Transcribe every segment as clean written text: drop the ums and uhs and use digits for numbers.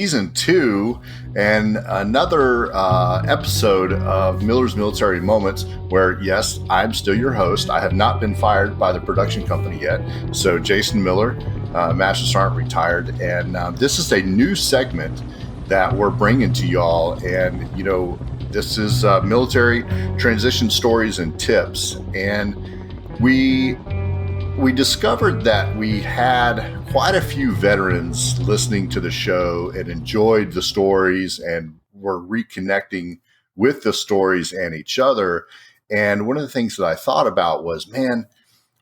Season 2 and another episode of Miller's Military Moments where, yes, I'm still your host. I have not been fired by the production company yet. So Jason Miller, Master Sergeant retired. And this is a new segment that we're bringing to y'all. And, you know, this is military transition stories and tips. And we discovered that we had quite a few veterans listening to the show and enjoyed the stories and were reconnecting with the stories and each other. And one of the things that I thought about was, man,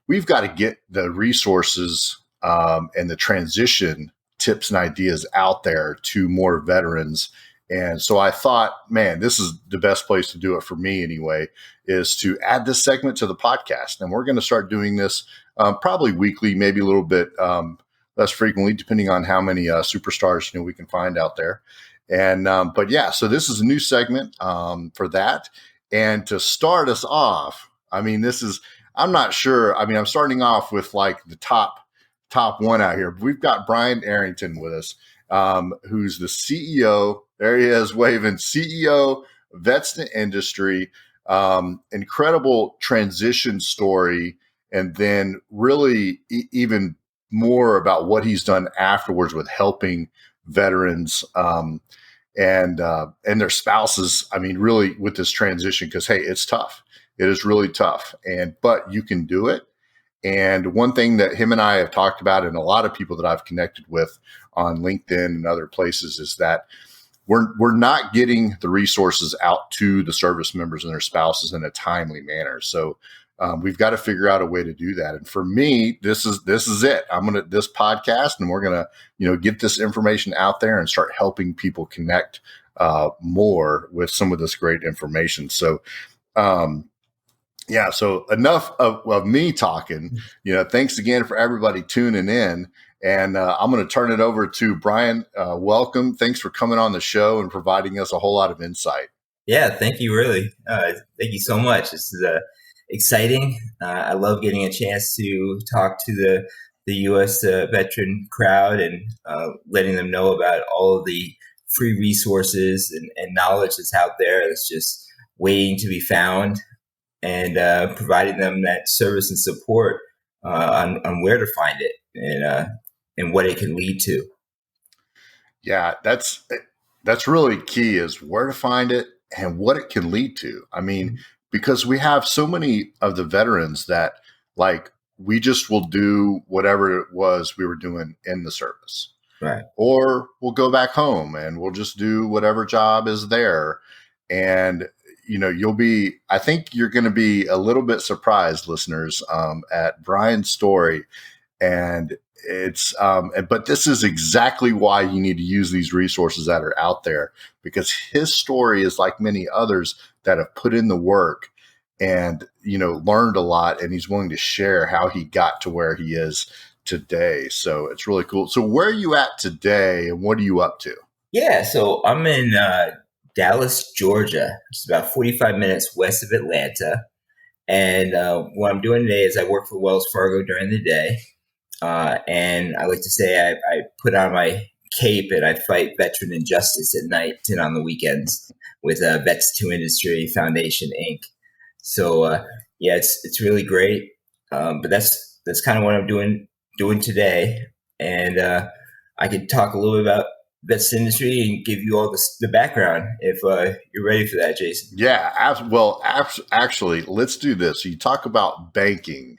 we've got to get the resources and the transition tips and ideas out there to more veterans. And so I thought, man, this is the best place to do it for me anyway, is to add this segment to the podcast. And we're going to start doing this probably weekly, maybe a little bit less frequently, depending on how many superstars we can find out there. And but yeah, so this is a new segment for that. And to start us off, I mean, I'm not sure. I mean, I'm starting off with like the top one out here. We've got Brian Arrington with us, who's the CEO. There he is, waving, CEO, Vets to Industry. Incredible transition story. And then really even more about what he's done afterwards with helping veterans and their spouses. I mean, really with this transition, because, hey, it's tough. It is really tough. But you can do it. And one thing that him and I have talked about, and a lot of people that I've connected with on LinkedIn and other places, is that we're not getting the resources out to the service members and their spouses in a timely manner. So we've got to figure out a way to do that. And for me, this is it. This podcast, and we're gonna get this information out there and start helping people connect more with some of this great information. So yeah, so enough of me talking. Thanks again for everybody tuning in. And I'm going to turn it over to Brian. Welcome. Thanks for coming on the show and providing us a whole lot of insight. Yeah, thank you, really. Thank you so much. This is exciting. I love getting a chance to talk to the U.S. veteran crowd and letting them know about all of the free resources and knowledge that's out there that's just waiting to be found, and providing them that service and support on where to find it and what it can lead to. Yeah, that's really key, is where to find it and what it can lead to. I mean, because we have so many of the veterans that, like, we just will do whatever it was we were doing in the service. Right. Or we'll go back home and we'll just do whatever job is there. And I think you're going to be a little bit surprised, listeners, at Brian's story. And but this is exactly why you need to use these resources that are out there, because his story is like many others that have put in the work and, learned a lot, and he's willing to share how he got to where he is today. So it's really cool. So where are you at today and what are you up to? Yeah. So I'm in, Dallas, Georgia, which is about 45 minutes west of Atlanta. And what I'm doing today is I work for Wells Fargo during the day. And I like to say I put on my cape and I fight veteran injustice at night and on the weekends with Vets to Industry Foundation, Inc. So yeah, it's really great. But that's kind of what I'm doing today. And I could talk a little bit about Vets Industry and give you all the background if you're ready for that, Jason. Yeah, actually, let's do this. So you talk about banking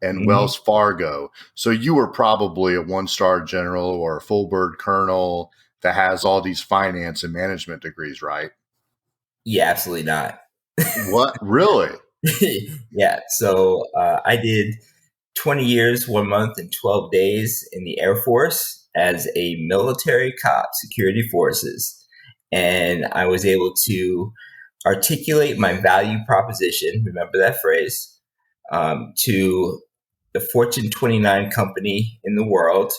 and Wells Fargo. So you were probably a one-star general or a full bird colonel that has all these finance and management degrees, right? Yeah, absolutely not. What? Really? Yeah. So I did 20 years, 1 month, and 12 days in the Air Force as a military cop, security forces. And I was able to articulate my value proposition, remember that phrase, to the Fortune 29 company in the world,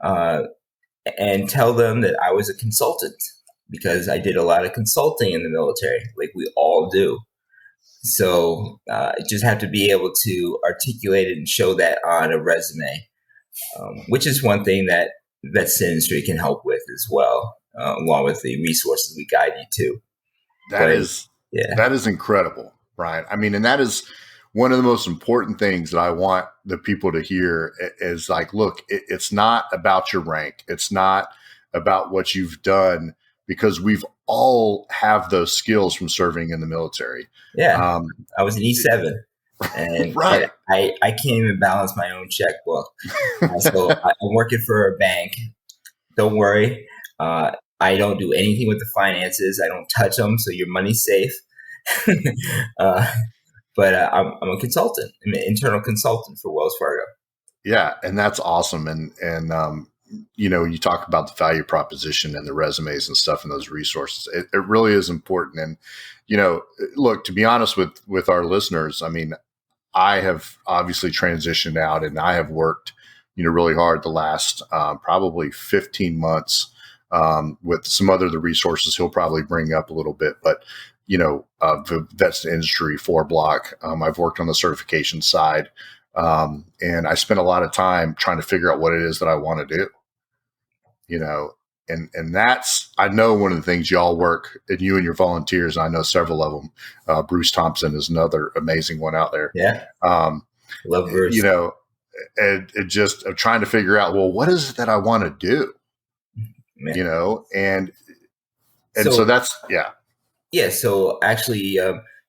and tell them that I was a consultant, because I did a lot of consulting in the military, like we all do. So just have to be able to articulate it and show that on a resume, which is one thing that Vets Industry can help with as well. along with the resources we guide you to. That But is yeah, that is incredible, Brian. I mean, and that is one of the most important things that I want the people to hear is like, look, it's not about your rank. It's not about what you've done because we've all have those skills from serving in the military. yeah. Um, I was an E7, and right. I can't even balance my own checkbook. So I'm working for a bank. Don't worry. I don't do anything with the finances. I don't touch them, so your money's safe. uh, but I'm a consultant. I'm an internal consultant for Wells Fargo. Yeah, and that's awesome. And you know, you talk about the value proposition and the resumes and stuff and those resources. It really is important. And you know, look, to be honest with our listeners, I mean, I have obviously transitioned out, and I have worked, you know, really hard the last probably 15 months with some other the resources he'll probably bring up a little bit, but you know, the vets industry 4 block. I've worked on the certification side. And I spent a lot of time trying to figure out what it is that I want to do, you know, and that's, I know one of the things y'all work and you and your volunteers, and I know several of them, Bruce Thompson is another amazing one out there. Yeah, Um, love you Bruce. know, and it just of trying to figure out, well, what is it that I want to do, Man. you know, and so So that's, yeah. yeah, so actually,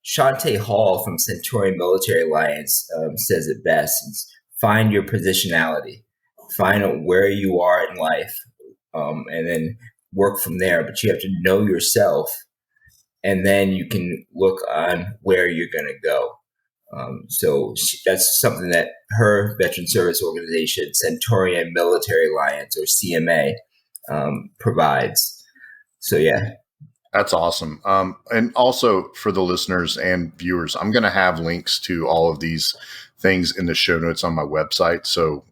Shantae Hall from Centurion Military Alliance says it best: it's find your positionality, find out where you are in life, and then work from there. But you have to know yourself, and then you can look on where you're going to go. That's something that her veteran service organization, Centurion Military Alliance, or CMA, provides. So yeah. That's awesome. And also for the listeners and viewers, I'm going to have links to all of these things in the show notes on my website. So,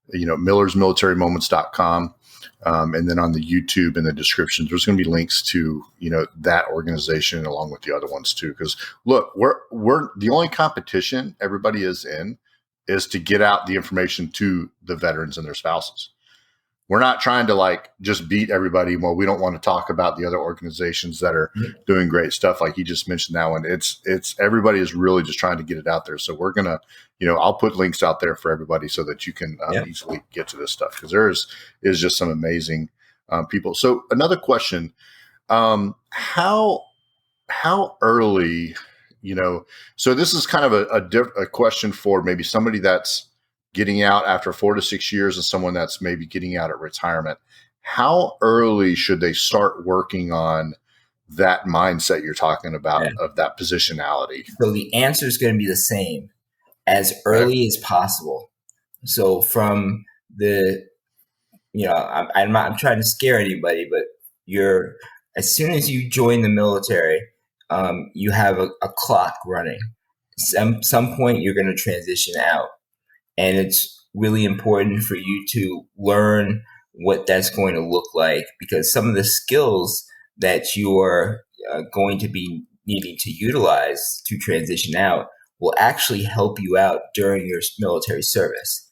you know, millersmilitarymoments.com. And then on the YouTube in the description, there's going to be links to, you know, that organization along with the other ones too. Because look, we're the only competition everybody is in is to get out the information to the veterans and their spouses. We're not trying to like just beat everybody. Well, we don't want to talk about the other organizations that are doing great stuff. Like you just mentioned that one. It's everybody is really just trying to get it out there. So we're going to, you know, I'll put links out there for everybody so that you can easily get to this stuff because there is just some amazing people. So another question, how early, you know, so this is kind of a question for maybe somebody that's getting out after 4 to 6 years and someone that's maybe getting out at retirement. How early should they start working on that mindset you're talking about of that positionality? So the answer is going to be the same, as early as possible. So from the, you know, I'm not trying to scare anybody, but as soon as you join the military, you have a clock running. Some point you're going to transition out. And it's really important for you to learn what that's going to look like because some of the skills that you are going to be needing to utilize to transition out will actually help you out during your military service.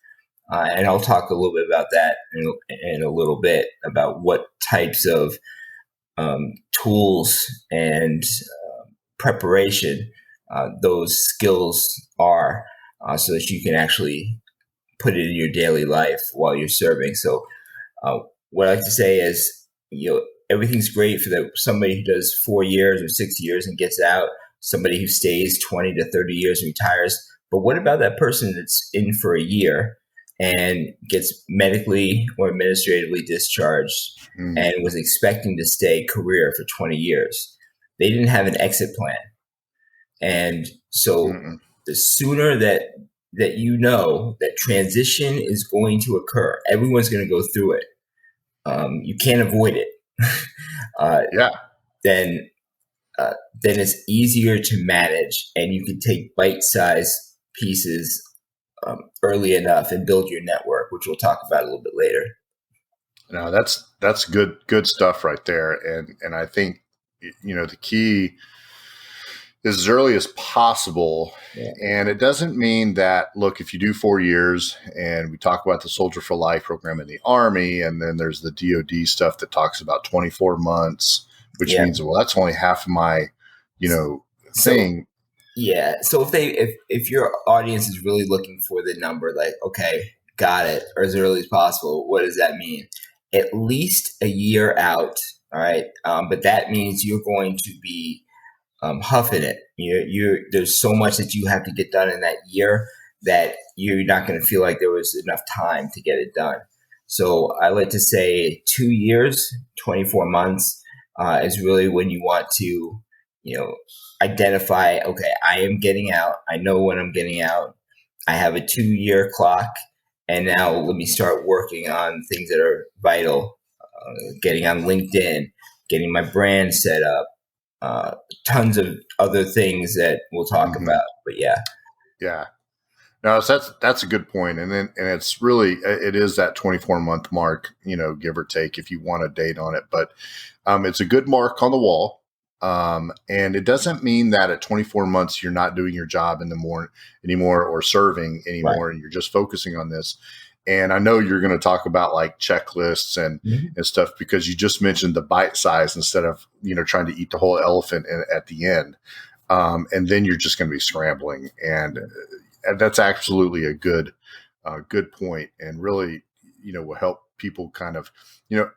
And I'll talk a little bit about that in a little bit about what types of tools and preparation those skills are so that you can actually put it in your daily life while you're serving. So what I like to say is, you know, everything's great for somebody who does 4 years or 6 years and gets out, somebody who stays 20 to 30 years and retires. But what about that person that's in for a year and gets medically or administratively discharged and was expecting to stay career for 20 years? They didn't have an exit plan. And so the sooner that you know that transition is going to occur, everyone's going to go through it. You can't avoid it. Then it's easier to manage, and you can take bite-sized pieces early enough and build your network, which we'll talk about a little bit later. No, that's good stuff right there, and I think, you know, the key as early as possible. Yeah. And it doesn't mean that, look, if you do 4 years, and we talk about the Soldier for Life program in the Army, and then there's the DoD stuff that talks about 24 months, which Yeah. means, well, that's only half of my, So thing. yeah. So if your audience is really looking for the number, like, okay, got it, or as early as possible, what does that mean? At least a year out. All right. But that means you're going to be huffing it. There's so much that you have to get done in that year that you're not going to feel like there was enough time to get it done. So I like to say 2 years, 24 months is really when you want to, identify, okay, I am getting out. I know when I'm getting out. I have a 2-year clock. And now let me start working on things that are vital, getting on LinkedIn, getting my brand set up, tons of other things that we'll talk about. But yeah. Yeah. No, that's a good point. And it's really, it is that 24-month mark, give or take, if you want a date on it, but it's a good mark on the wall. And it doesn't mean that at 24 months, you're not doing your job anymore or serving anymore. Right. And you're just focusing on this. And I know you're going to talk about like checklists and stuff, because you just mentioned the bite size instead of, trying to eat the whole elephant at the end. And then you're just going to be scrambling. And that's absolutely a good point, and really, will help people kind of,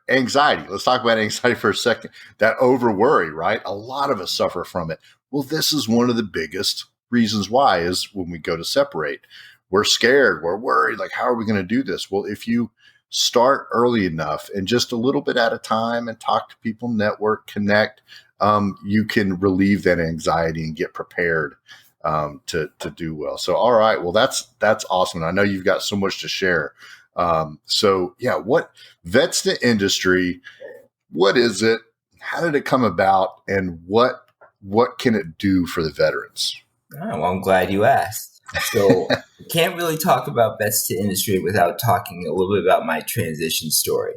anxiety. Let's talk about anxiety for a second. That over worry, right? A lot of us suffer from it. Well, this is one of the biggest reasons why is when we go to separate, we're scared, we're worried, like, how are we going to do this? Well, if you start early enough and just a little bit at a time and talk to people, network, connect, you can relieve that anxiety and get prepared to do well. So, all right, well, that's awesome. I know you've got so much to share. So yeah, what Vets to Industry? What is it? How did it come about? And what can it do for the veterans? Oh, well, I'm glad you asked. So can't really talk about Vets to Industry without talking a little bit about my transition story.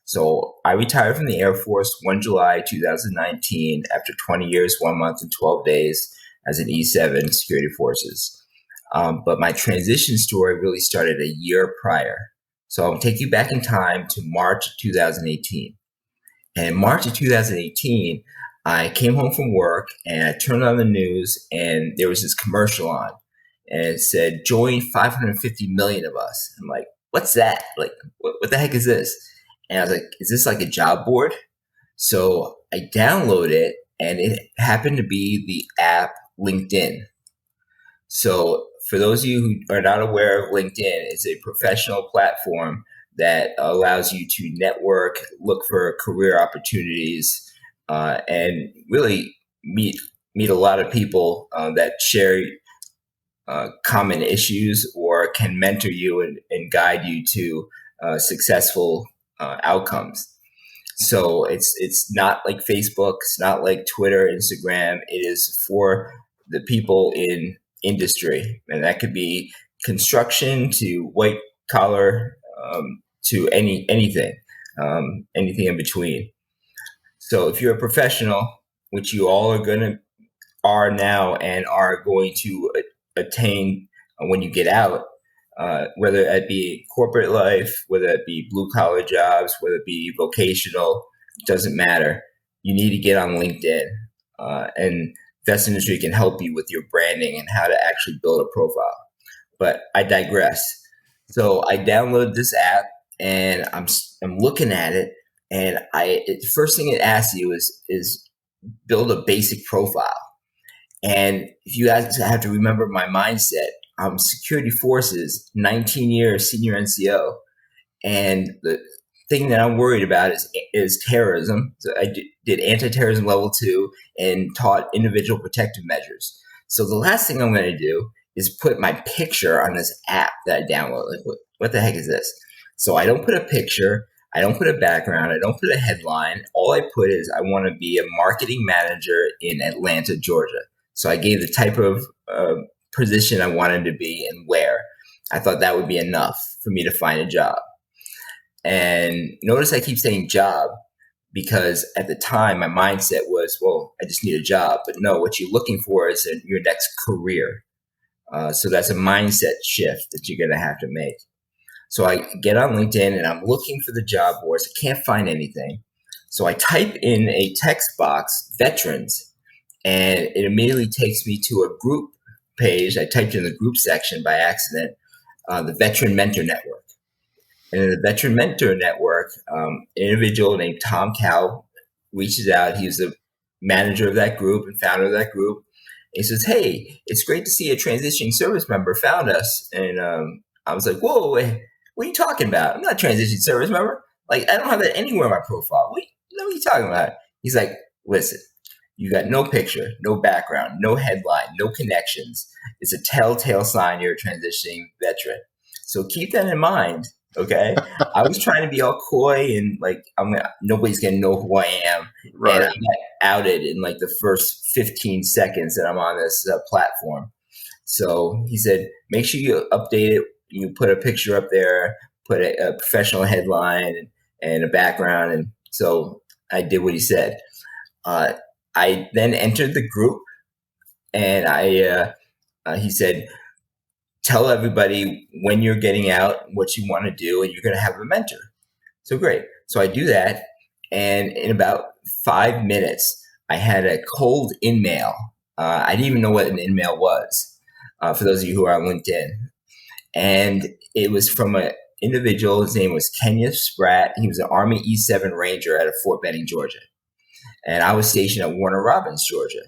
So I retired from the Air Force 1 July 2019 after 20 years, 1 month, and 12 days as an E7 Security Forces. But my transition story really started a year prior. So I'll take you back in time to March of 2018. And in March of 2018, I came home from work and I turned on the news and there was this commercial on. And it said, join 550 million of us. I'm like, what's that? Like, what the heck is this? And I was like, is this like a job board? So I downloaded it, and it happened to be the app LinkedIn. So for those of you who are not aware of LinkedIn, it's a professional platform that allows you to network, look for career opportunities, and really meet a lot of people that share common issues or can mentor you and guide you to successful outcomes. So it's not like Facebook, it's not like Twitter, Instagram. It is for the people in industry, and that could be construction to white collar to anything in between. So if you're a professional, which you all are now and are going to attain when you get out, whether it be corporate life, whether it be blue collar jobs, whether it be vocational, it doesn't matter. You need to get on LinkedIn, and Vets Industry can help you with your branding and how to actually build a profile. But I digress. So I downloaded this app and I'm looking at it, and the first thing it asks you is build a basic profile. And if you guys have to remember my mindset, I'm security forces, 19 years senior NCO. And the thing that I'm worried about is terrorism. So I did anti-terrorism level 2 and taught individual protective measures. So the last thing I'm going to do is put my picture on this app that I downloaded. Like, what the heck is this? So I don't put a picture. I don't put a background. I don't put a headline. All I put is I want to be a marketing manager in Atlanta, Georgia. So I gave the type of position I wanted to be and where. I thought that would be enough for me to find a job. And notice I keep saying job. because at the time my mindset was, well, I just need a job. But no, what you're looking for is your next career. So that's a mindset shift that you're going to have to make. So I get on LinkedIn and I'm looking for the job boards. I can't find anything. So I type in a text box, veterans, and it immediately takes me to a group page. I typed in the group section by accident, the Veteran Mentor Network. And in the Veteran Mentor Network, an individual named Tom Cow reaches out. He was the manager of that group and founder of that group. And he says, "Hey, it's great to see a transitioning service member found us." And I was like, "Whoa, wait, what are you talking about? I'm not a transitioning service member. Like, I don't have that anywhere in my profile. What are you talking about?" He's like, "Listen, you got no picture, no background, no headline, no connections. It's a telltale sign you're a transitioning veteran. So keep that in mind." Okay. I was trying to be all coy and like, nobody's going to know who I am. Right. And I got outed in like the first 15 seconds that I'm on this platform. So he said, make sure you update it. You put a picture up there, put a professional headline and a background. And so I did what he said. I then entered the group and he said, tell everybody when you're getting out, what you want to do, and you're going to have a mentor. So great. So I do that. And in about 5 minutes, I had a cold in-mail. I didn't even know what an in-mail was, for those of you who are on LinkedIn. And it was from an individual. His name was Kenya Spratt. He was an Army E-7 Ranger out of Fort Benning, Georgia. And I was stationed at Warner Robins, Georgia.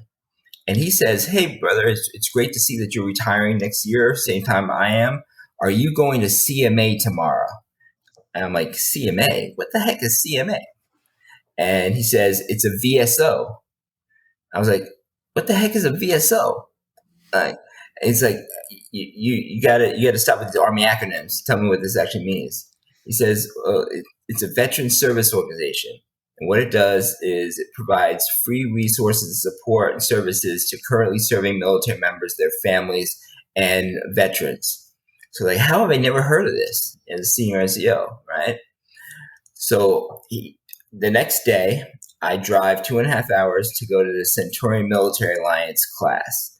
And he says, "Hey, brother, it's great to see that you're retiring next year, same time I am. Are you going to CMA tomorrow?" And I'm like, "CMA? What the heck is CMA?" And he says, "It's a VSO." I was like, "What the heck is a VSO?" It's like, you gotta stop with the Army acronyms. Tell me what this actually means. He says, "It's a veteran service organization. And what it does is it provides free resources, support, and services to currently serving military members, their families, and veterans." So like, how have I never heard of this as a senior NCO, right? So the next day, I drive 2.5 hours to go to the Centurion Military Alliance class.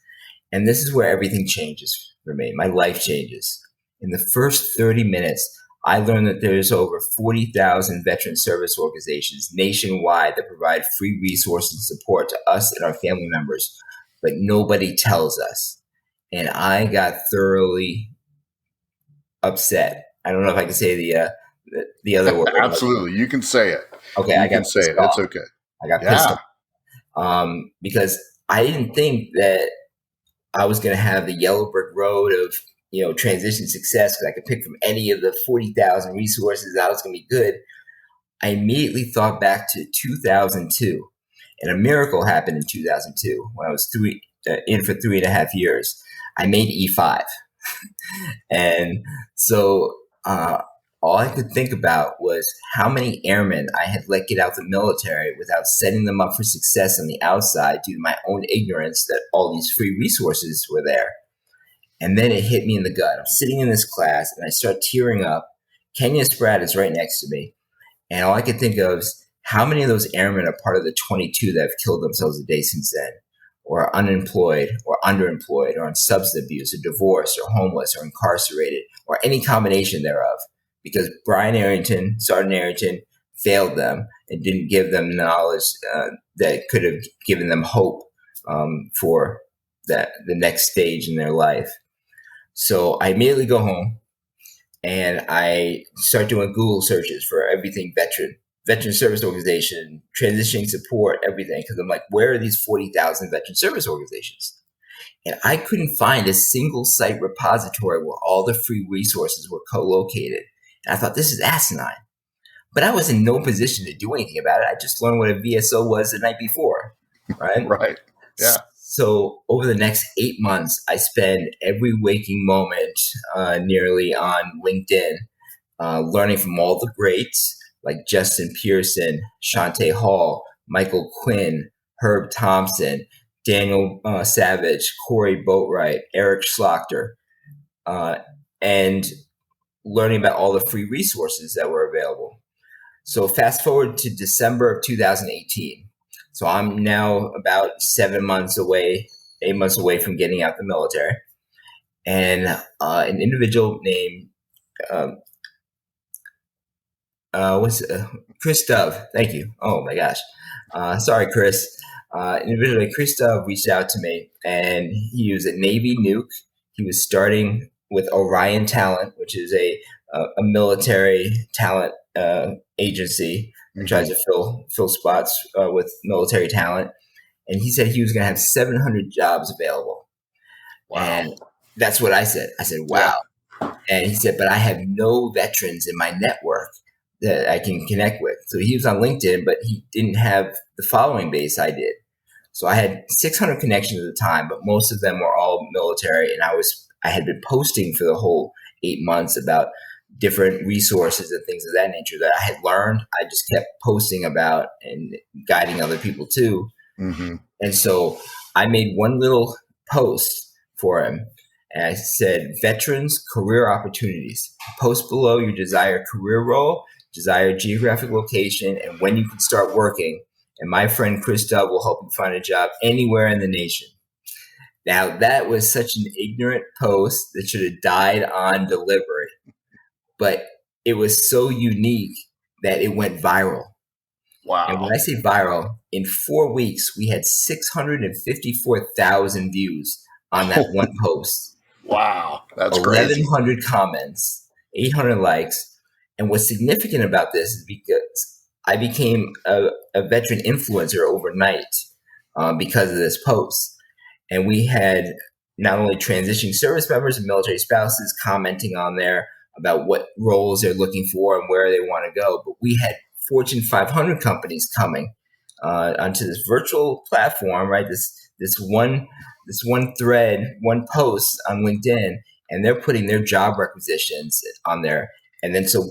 And this is where everything changes for me. My life changes. In the first 30 minutes, I learned that there's over 40,000 veteran service organizations nationwide that provide free resources and support to us and our family members, but nobody tells us. And I got thoroughly upset. I don't know if I can say the other word. Absolutely, you can say it. Okay, you can say it. It's okay. I got pissed off because I didn't think that I was going to have the yellow brick road of transition success because I could pick from any of the 40,000 resources. I was going to be good. I immediately thought back to 2002, and a miracle happened in 2002 when I was in for 3.5 years. I made E5, and so all I could think about was how many airmen I had let get out the military without setting them up for success on the outside due to my own ignorance that all these free resources were there. And then it hit me in the gut. I'm sitting in this class and I start tearing up. Kenya Spratt is right next to me. And all I could think of is how many of those airmen are part of the 22 that have killed themselves a day since then, or are unemployed or underemployed or on substance abuse or divorced or homeless or incarcerated or any combination thereof. Because Sergeant Arrington failed them and didn't give them knowledge that could have given them hope for the next stage in their life. So I immediately go home and I start doing Google searches for everything veteran service organization, transitioning support, everything. Because I'm like, where are these 40,000 veteran service organizations? And I couldn't find a single site repository where all the free resources were co-located. And I thought, this is asinine. But I was in no position to do anything about it. I just learned what a VSO was the night before, right? Right. Yeah. So over the next 8 months, I spend every waking moment nearly on LinkedIn, learning from all the greats like Justin Pearson, Shantae Hall, Michael Quinn, Herb Thompson, Daniel Savage, Corey Boatwright, Eric Schlachter, and learning about all the free resources that were available. So fast forward to December of 2018. So I'm now about 8 months away from getting out the military. And an individual named um, Chris Dove. Thank you. Oh my gosh. Sorry, Chris. Individually, Chris Dove reached out to me, and he was a Navy nuke. He was starting with Orion Talent, which is a military talent agency that tries to fill spots with military talent. And he said he was going to have 700 jobs available. Wow. And that's what I said. I said, wow. Yeah. And he said, but I have no veterans in my network that I can connect with. So he was on LinkedIn, but he didn't have the following base I did. So I had 600 connections at the time, but most of them were all military. And I had been posting for the whole 8 months about different resources and things of that nature that I had learned. I just kept posting about and guiding other people too. Mm-hmm. And so I made one little post for him. And I said, veterans, career opportunities. Post below your desired career role, desired geographic location, and when you can start working. And my friend Chris Dove will help you find a job anywhere in the nation. Now, that was such an ignorant post that should have died on delivery. But it was so unique that it went viral. Wow. And when I say viral, in 4 weeks, we had 654,000 views on that one post. Wow. That's crazy. 1,100 comments, 800 likes. And what's significant about this is because I became a veteran influencer overnight because of this post. And we had not only transitioning service members and military spouses commenting on there about what roles they're looking for and where they want to go, but we had Fortune 500 companies coming onto this virtual platform, right? This one thread, one post on LinkedIn, and they're putting their job requisitions on there. And then so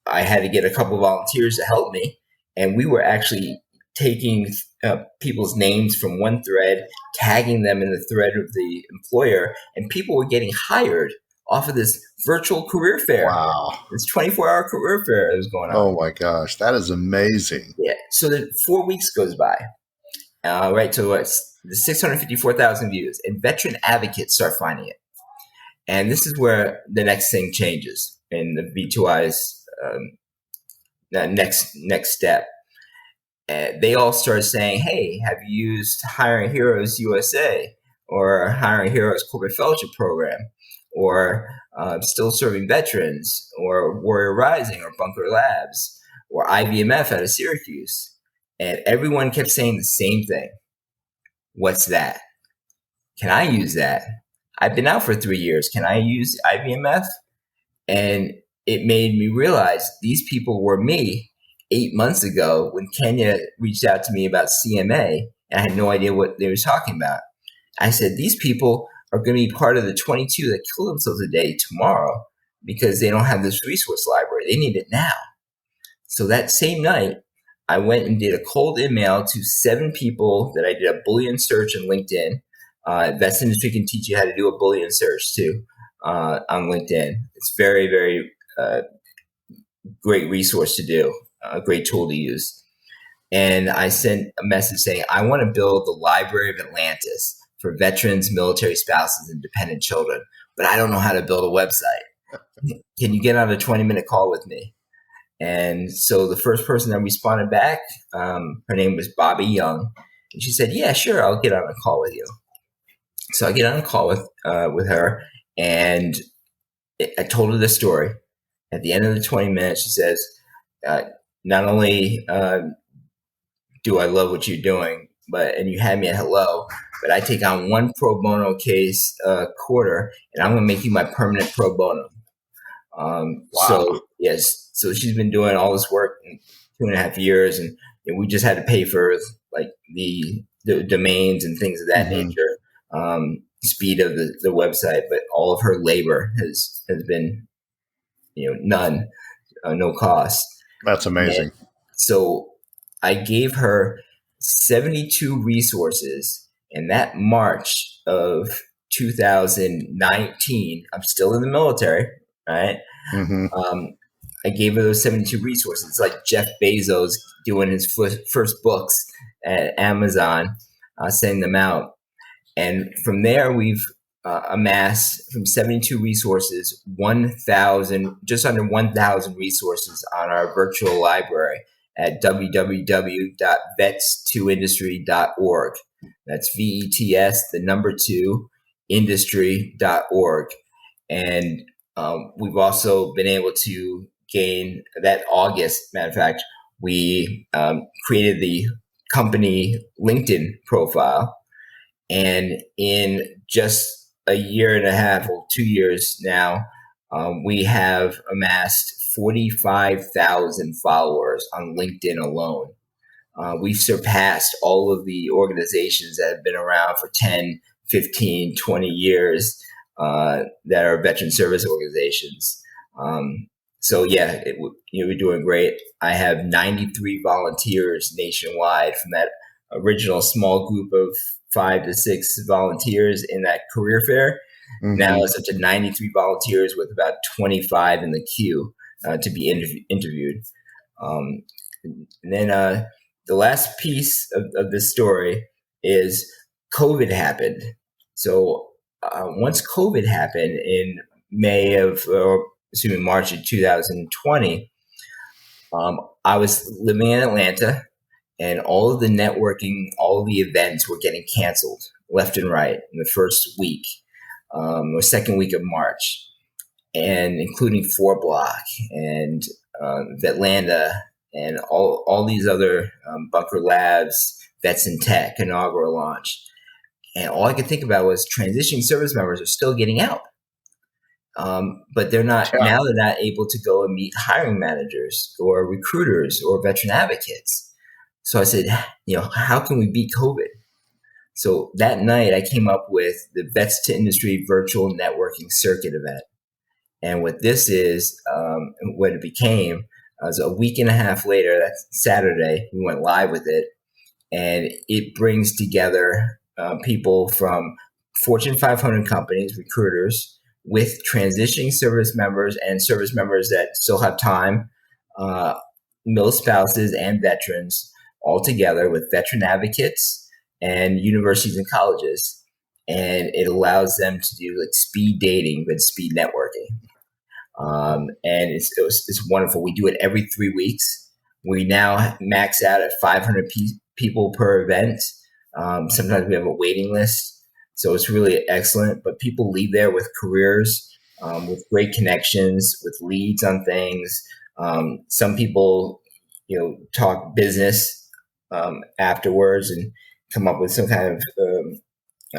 I had to get a couple of volunteers to help me, and we were actually taking people's names from one thread, tagging them in the thread of the employer, and people were getting hired off of this virtual career fair. Wow. This 24-hour career fair that was going on. Oh my gosh, that is amazing. Yeah. So then 4 weeks goes by. Right. So it's the 654,000 views, and veteran advocates start finding it. And this is where the next thing changes in the V2I's next step. They all start saying, hey, have you used Hiring Heroes USA or Hiring Heroes Corporate Fellowship Program, or Still Serving Veterans, or Warrior Rising, or Bunker Labs, or IVMF out of Syracuse? And everyone kept saying the same thing. What's that? Can I use that? I've been out for 3 years. Can I use IVMF? And it made me realize these people were me 8 months ago when Kenya reached out to me about CMA, and I had no idea what they were talking about. I said, these people are going to be part of the 22 that kill themselves a day tomorrow because they don't have this resource library. They need it now. So that same night, I went and did a cold email to 7 people that I did a Boolean search on LinkedIn. Vets Industry can teach you how to do a Boolean search too on LinkedIn. It's very, very great resource to do, a great tool to use. And I sent a message saying, I want to build the Library of Atlantis for veterans, military spouses, and dependent children, but I don't know how to build a website. Can you get on a 20-minute call with me? And so the first person that responded back, her name was Bobby Young, and she said, yeah, sure, I'll get on a call with you. So I get on a call with her, and I told her the story. At the end of the 20 minutes, she says, not only do I love what you're doing, and you had me at hello, but I take on one pro bono case a quarter, and I'm going to make you my permanent pro bono. Wow. So yes, so she's been doing all this work in 2.5 years, and we just had to pay for like the domains and things of that nature, speed of the website, but all of her labor has been, none, no cost. That's amazing. And so I gave her 72 resources, and that March of 2019, I'm still in the military, right? I gave her those 72 resources. It's like Jeff Bezos doing his first books at Amazon, sending them out. And from there, we've amassed from 72 resources, 1,000, just under 1,000 resources on our virtual library at www.vets2industry.org. That's VETS, the number 2, industry.org. And we've also been able to gain that August, matter of fact, we created the company LinkedIn profile. And in just a year and a half, or 2 years now, we have amassed 45,000 followers on LinkedIn alone. We've surpassed all of the organizations that have been around for 10, 15, 20 years that are veteran service organizations. So yeah, we're doing great. I have 93 volunteers nationwide from that original small group of 5 to 6 volunteers in that career fair. Mm-hmm. Now it's up to 93 volunteers with about 25 in the queue to be interviewed. And then the last piece of this story is COVID happened. So once COVID happened in March of 2020, I was living in Atlanta, and all of the networking, all of the events were getting canceled left and right in the first week or second week of March, and including 4 Block and Vetlanda and all these other Bunker Labs, Vets in Tech, inaugural launch. And all I could think about was transitioning service members are still getting out. But they're not, now they're not able to go and meet hiring managers or recruiters or veteran advocates. So I said, how can we beat COVID? So that night I came up with the Vets to Industry virtual networking circuit event. And what this is, what it became, was a week and a half later, that's Saturday, we went live with it. And it brings together people from Fortune 500 companies, recruiters, with transitioning service members and service members that still have time, mill spouses and veterans, all together with veteran advocates and universities and colleges. And it allows them to do like speed dating, but speed networking. And it's wonderful. We do it every 3 weeks. We now max out at 500 people per event. Sometimes we have a waiting list. So it's really excellent, but people leave there with careers, with great connections, with leads on things. Some people, talk business afterwards and come up with some kind of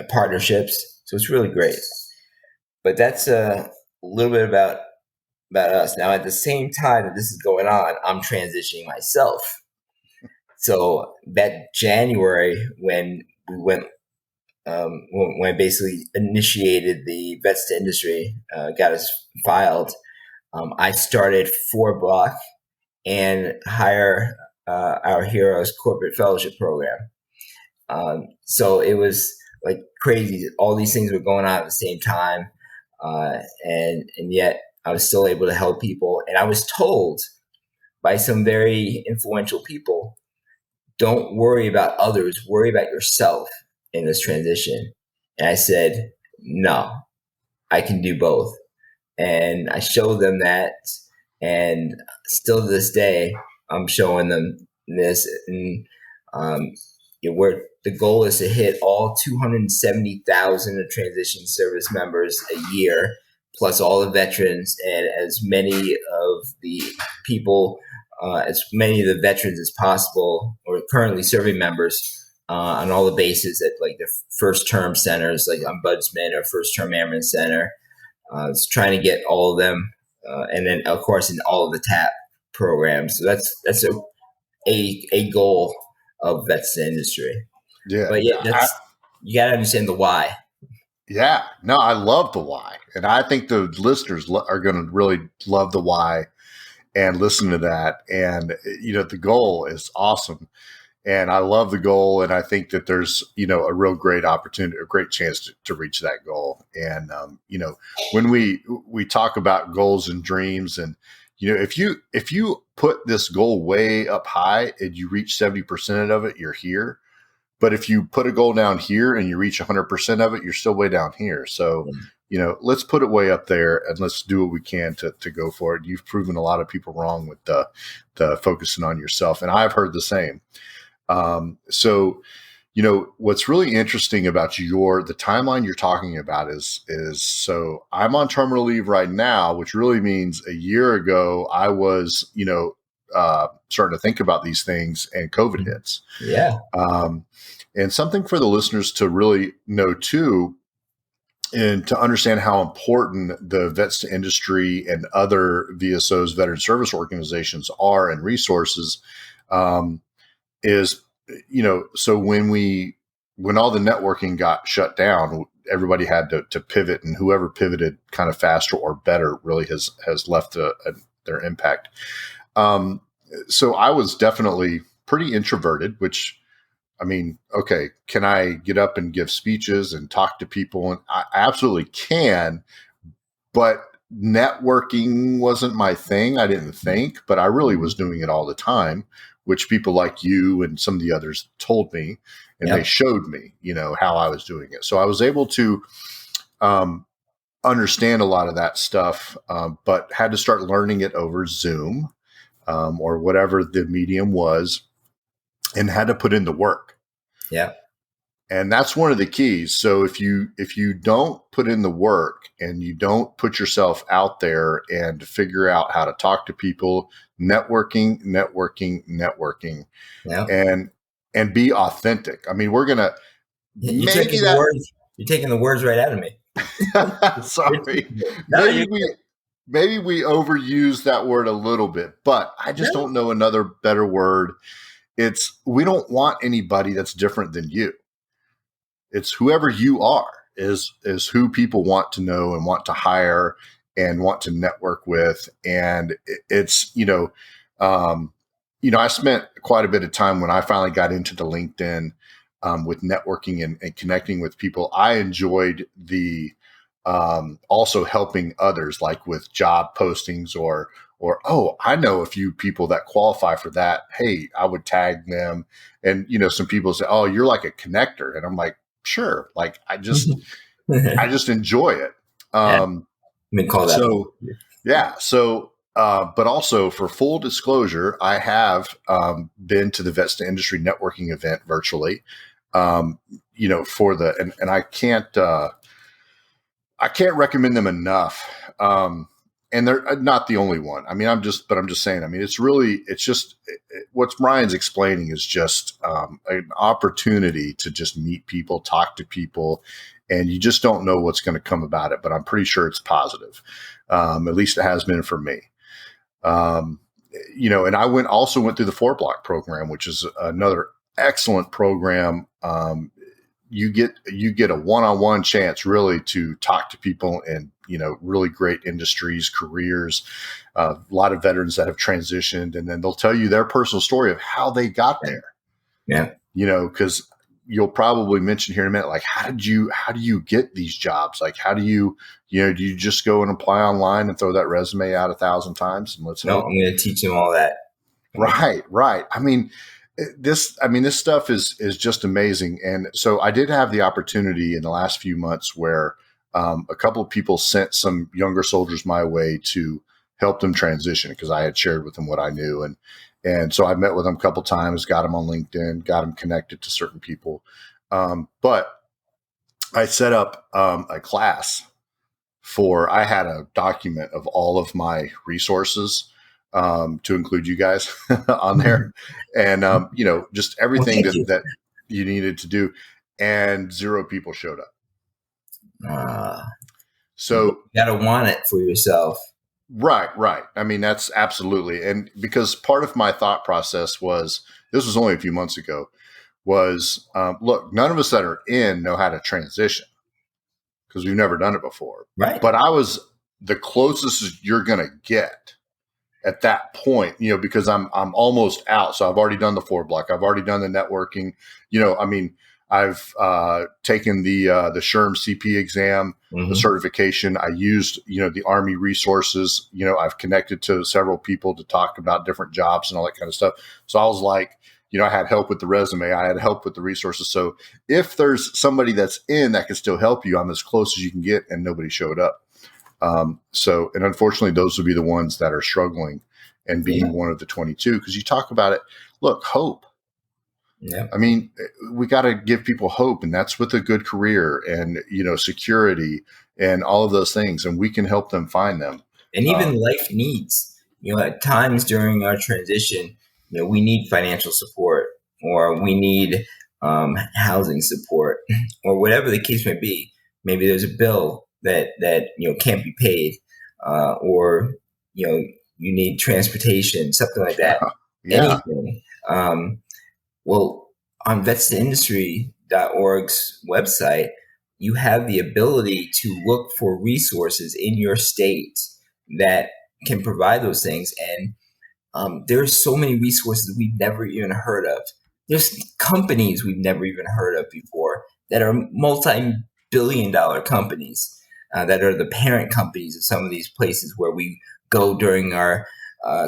partnerships. So it's really great. But that's a little bit about us. Now, at the same time that this is going on, I'm transitioning myself. So that January, when we went, when I basically initiated the Vets to Industry, got us filed, I started 4 Block and Hire Our Heroes Corporate Fellowship Program. So it was like crazy. All these things were going on at the same time. And yet I was still able to help people. And I was told by some very influential people, don't worry about others, worry about yourself in this transition. And I said, no, I can do both. And I showed them that. And still to this day, I'm showing them this. And where the goal is to hit all 270,000 of transition service members a year, plus all the veterans and as many of the people, as many of the veterans as possible, or currently serving members on all the bases at like the first term centers, like Ombudsman or First Term Airman Center. It's trying to get all of them, and then of course in all of the TAP programs. So that's a goal of Vets to Industry. Yeah, but yeah, you got to understand the why. Yeah, no, I love the why, and I think the listeners are going to really love the why and listen to that. And the goal is awesome, and I love the goal, and I think that there's a real great opportunity, a great chance to reach that goal. And when we talk about goals and dreams, and if you put this goal way up high and you reach 70% of it, you're here. But if you put a goal down here and you reach 100% of it, you're still way down here. So, let's put it way up there and let's do what we can to go for it. You've proven a lot of people wrong with the focusing on yourself. And I've heard the same. So, what's really interesting about the timeline you're talking about is so I'm on terminal leave right now, which really means a year ago I was, starting to think about these things and COVID hits. Yeah. And something for the listeners to really know too, and to understand how important the Vets to Industry and other VSOs, veteran service organizations, are and resources, is, so when all the networking got shut down, everybody had to pivot, and whoever pivoted kind of faster or better really has left their impact. So I was definitely pretty introverted, which, I mean, okay, can I get up and give speeches and talk to people? And I absolutely can, but networking wasn't my thing. I didn't think, but I really was doing it all the time, which people like you and some of the others told me, and they showed me, how I was doing it. So I was able to understand a lot of that stuff, but had to start learning it over Zoom or whatever the medium was, and had to put in the work. Yeah. And that's one of the keys. So if you don't put in the work and you don't put yourself out there and figure out how to talk to people, networking, and be authentic. I mean, we're going to you're taking the words right out of me. Sorry. Maybe we overuse that word a little bit, but I just don't know another better word. We don't want anybody that's different than you. It's whoever you are is who people want to know and want to hire and want to network with. And it's, I spent quite a bit of time when I finally got into the LinkedIn with networking and connecting with people. I enjoyed the also helping others, like with job postings or, oh, I know a few people that qualify for that. Hey, I would tag them. And, some people say, oh, you're like a connector. And I'm like, sure. Like, I just enjoy it. Call that. So, yeah. So, but also for full disclosure, I have been to the Vets to Industry networking event virtually, and I can't recommend them enough. And they're not the only one. I mean, I'm just saying, I mean, what Ryan's explaining is just an opportunity to just meet people, talk to people, and you just don't know what's going to come about it, but I'm pretty sure it's positive. At least it has been for me. And I also went through the 4-block program, which is another excellent program. You get a one-on-one chance really to talk to people in, really great industries, careers, a lot of veterans that have transitioned, and then they'll tell you their personal story of how they got there. Yeah. Because you'll probably mention here in a minute, like, how do you get these jobs? Like, how do you do you just go and apply online and throw that resume out 1,000 times and let's No, I'm going to teach them all that. Right. I mean, this stuff is just amazing. And so I did have the opportunity in the last few months where a couple of people sent some younger soldiers my way to help them transition, because I had shared with them what I knew. And so I met with them a couple of times, got them on LinkedIn, got them connected to certain people. But I set up a class I had a document of all of my resources to include you guys on there, and just everything that you needed to do, and 0 people showed up. So you gotta want it for yourself. Right. I mean, that's absolutely. And because part of my thought process was, this was only a few months ago, was look, none of us that are in know how to transition because we've never done it before. Right. But I was the closest you're going to get at that point, because I'm almost out. So I've already done the 4-block. I've already done the networking. I mean, I've taken the SHRM CP exam, the certification. I used, the Army resources. I've connected to several people to talk about different jobs and all that kind of stuff. So I was like, I had help with the resume. I had help with the resources. So if there's somebody that's in that can still help you, I'm as close as you can get, and nobody showed up. And unfortunately, those would be the ones that are struggling and being one of the 22, because you talk about it. Look, hope. Yeah. I mean, we got to give people hope, and that's with a good career and, security and all of those things, and we can help them find them. And even life needs, at times during our transition, we need financial support, or we need housing support, or whatever the case may be. Maybe there's a bill that can't be paid, or you need transportation, something like that. Yeah. Anything. Well, on vetsindustry.org's website, you have the ability to look for resources in your state that can provide those things. And there are so many resources we've never even heard of. There's companies we've never even heard of before that are multi-billion-dollar companies that are the parent companies of some of these places where we go during our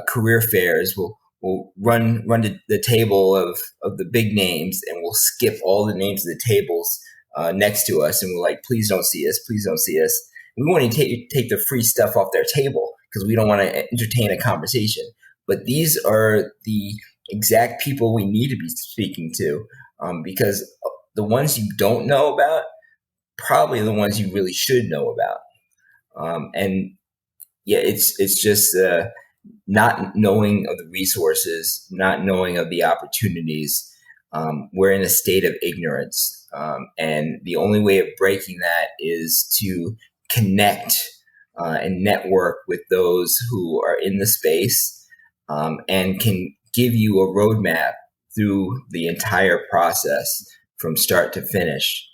career fairs. We'll run to the table of the big names, and we'll skip all the names of the tables next to us, and we're like, please don't see us, please don't see us. And we want to take the free stuff off their table because we don't want to entertain a conversation. But these are the exact people we need to be speaking to, because the ones you don't know about, probably the ones you really should know about. It's just not knowing of the resources, not knowing of the opportunities. We're in a state of ignorance. And the only way of breaking that is to connect and network with those who are in the space and can give you a roadmap through the entire process from start to finish.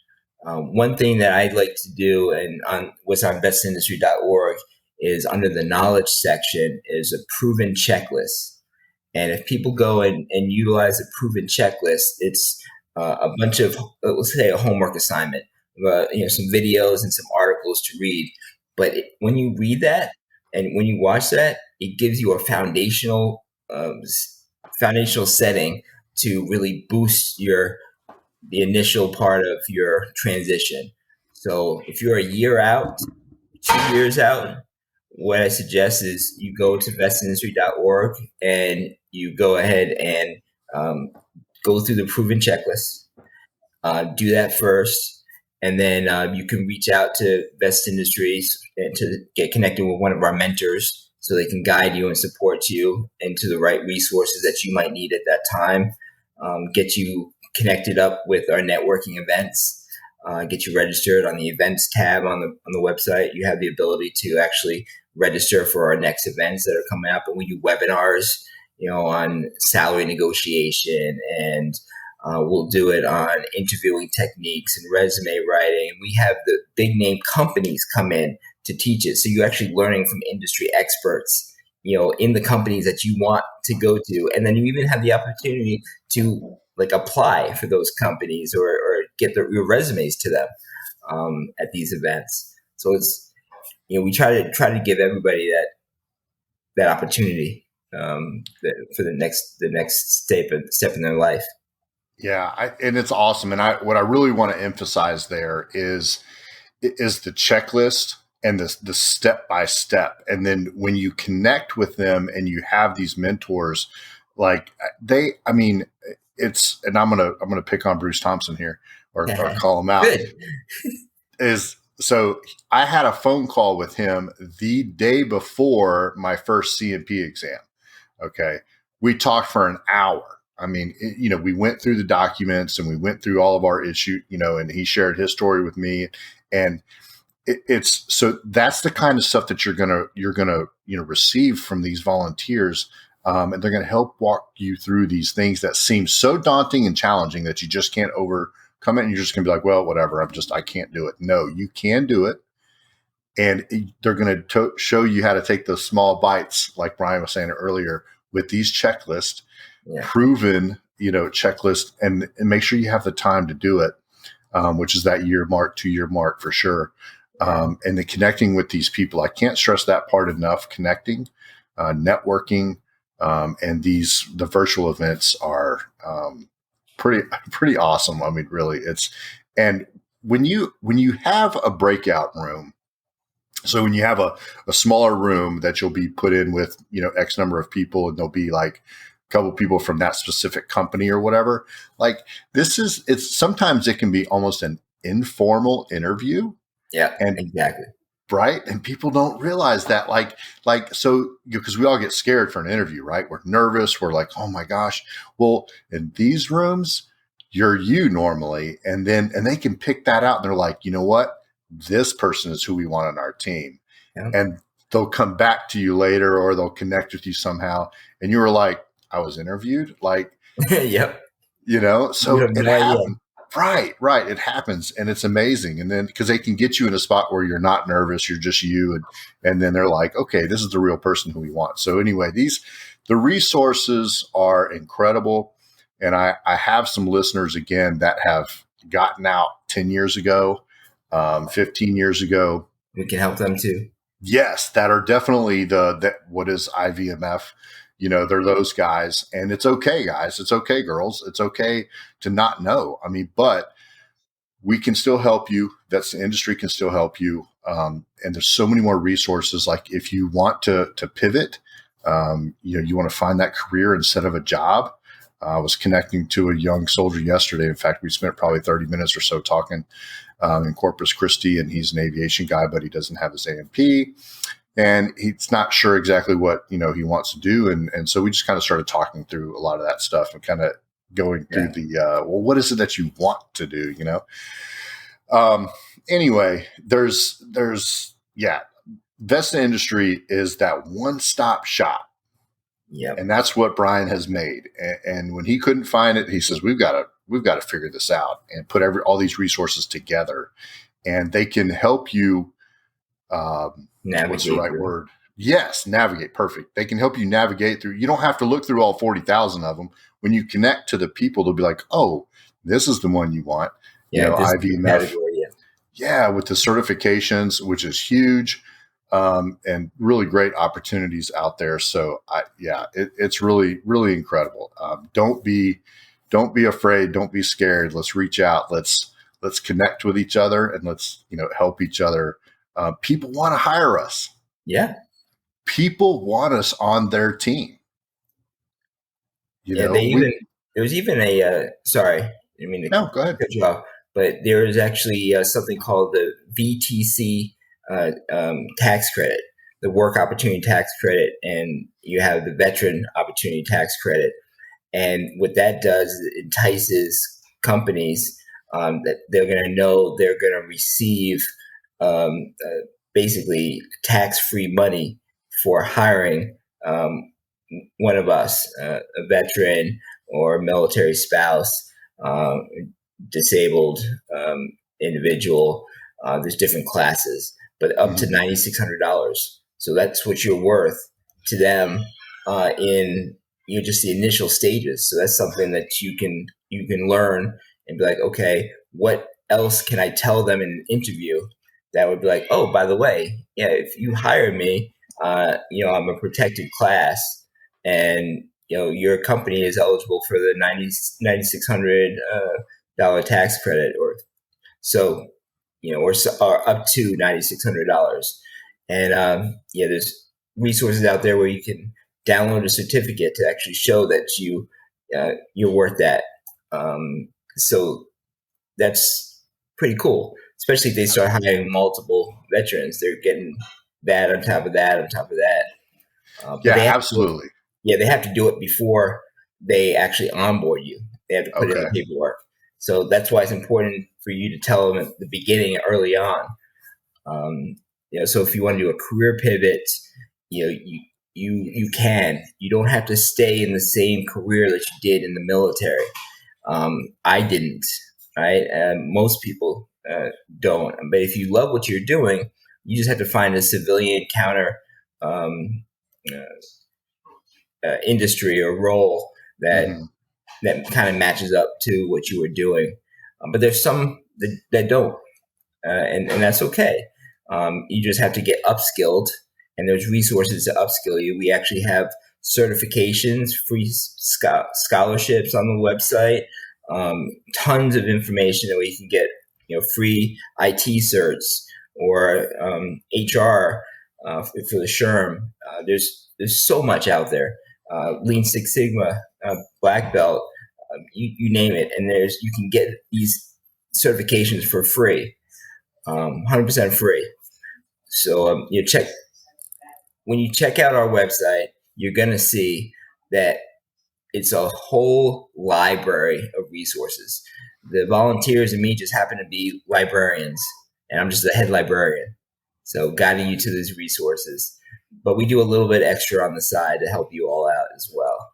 One thing that I'd like to do, and what's on vetsindustry.org, is under the knowledge section is a proven checklist. And if people go and utilize a proven checklist, it's a bunch of, let's say, a homework assignment, some videos and some articles to read. But when you read that and when you watch that, it gives you a foundational setting to really boost the initial part of your transition. So if you're a year out, 2 years out, what I suggest is you go to vetsindustry.org and you go ahead and go through the proven checklist. Do that first, and then you can reach out to Vets Industries and to get connected with one of our mentors so they can guide you and support you into the right resources that you might need at that time. Get you connected up with our networking events. Get you registered on the events tab on the website. You have the ability to actually register for our next events that are coming up, and we do webinars, on salary negotiation, and we'll do it on interviewing techniques and resume writing. We have the big name companies come in to teach it, so you're actually learning from industry experts, in the companies that you want to go to, and then you even have the opportunity to apply for those companies or get your resumes to them at these events. So it's we try to give everybody that opportunity for the next step in their life. Yeah, and it's awesome. And what I really want to emphasize there is the checklist and the step by step. And then when you connect with them and you have these mentors, and I'm gonna pick on Bruce Thompson here or call him out. Good. So I had a phone call with him the day before my first CMP exam. Okay. We talked for an hour. I mean, we went through the documents and we went through all of our issue, and he shared his story with me. And it's so that's the kind of stuff that you're gonna receive from these volunteers, and they're gonna help walk you through these things that seem so daunting and challenging that you just can't overcome it. And you're just gonna be like, well, whatever. I can't do it. No, you can do it. And they're going to show you how to take those small bites, like Brian was saying earlier, with these checklists, proven, checklist and make sure you have the time to do it, which is that year mark, 2 year mark for sure. And then connecting with these people, I can't stress that part enough. Connecting, networking, and the virtual events are pretty awesome. I mean, really, and when you have a breakout room. So when you have a smaller room that you'll be put in with, X number of people, and there'll be like a couple people from that specific company or whatever, like it's sometimes it can be almost an informal interview. Yeah, And exactly. right. And people don't realize that, so, because we all get scared for an interview, right? We're nervous. We're like, oh my gosh. Well, in these rooms, you're you normally. And they can pick that out. And they're like, you know what? This person is who we want on our team. Yeah. And they'll come back to you later, or they'll connect with you somehow. And you were like, I was interviewed. Like, Yep. So You have it no idea. happened. Right. It happens, and it's amazing. And then because they can get you in a spot where you're not nervous, you're just you, and then they're like, okay, this is the real person who we want. So anyway, the resources are incredible, and I have some listeners again that have gotten out 10 years ago, 15 years ago. We can help them too. Yes, that are definitely what is IVMF. They're those guys, and it's okay, guys. It's okay, girls. It's okay to not know. I mean, but we can still help you. The industry can still help you. And there's so many more resources. Like if you want to pivot, you want to find that career instead of a job. I was connecting to a young soldier yesterday. In fact, we spent probably 30 minutes or so talking in Corpus Christi, and he's an aviation guy, but he doesn't have his AMP. And he's not sure exactly what, he wants to do. And so we just kind of started talking through a lot of that stuff and kind of going through what is it that you want to do, Anyway, there's Vesta Industry is that one-stop shop. Yeah. And that's what Brian has made. And when he couldn't find it, he says, we've got to figure this out and put all these resources together, and they can help you, navigate. What's the right word? Yes, navigate. Perfect. They can help you navigate through. You don't have to look through all 40,000 of them. When you connect to the people, they'll be like, "Oh, this is the one you want." Yeah, IVMF. Yeah, with the certifications, which is huge, and really great opportunities out there. So, it's really, really incredible. Don't be afraid. Don't be scared. Let's reach out. Let's connect with each other, and let's help each other. People want to hire us. Yeah. People want us on their team. There was even sorry, I didn't mean to go ahead. cut you off, but there is actually something called the VTC tax credit, the work opportunity tax credit, and you have the veteran opportunity tax credit. And what that does is it entices companies that they're going to know they're going to receive basically tax-free money for hiring one of us, a veteran or a military spouse, disabled individual. There's different classes, but up to $9,600. So that's what you're worth to them in just the initial stages. So that's something that you can learn and be like, okay, what else can I tell them in an interview that would be like, oh, by the way, if you hire me, I'm a protected class, and your company is eligible for the $9,600 tax credit, or so, or up to $9,600. And there's resources out there where you can download a certificate to actually show that you're worth that. So that's pretty cool, especially if they start hiring multiple veterans. They're getting that on top of that, on top of that. Absolutely. They have to do it before they actually onboard you. They have to put in the paperwork. So that's why it's important for you to tell them at the beginning, early on. So if you want to do a career pivot, you can. You don't have to stay in the same career that you did in the military. I didn't, right? Most people don't. But if you love what you're doing, you just have to find a civilian counter industry or role that that kind of matches up to what you were doing. But there's some that don't, and that's okay. You just have to get upskilled, and there's resources to upskill you. We actually have certifications, free scholarships on the website, tons of information that we can get, free IT certs or HR for the SHRM. There's so much out there. Lean Six Sigma, black belt, you name it, and you can get these certifications for free, 100% free. So when you check out our website, you're going to see that it's a whole library of resources. The volunteers and me just happen to be librarians, and I'm just the head librarian, so guiding you to these resources. But we do a little bit extra on the side to help you all out as well.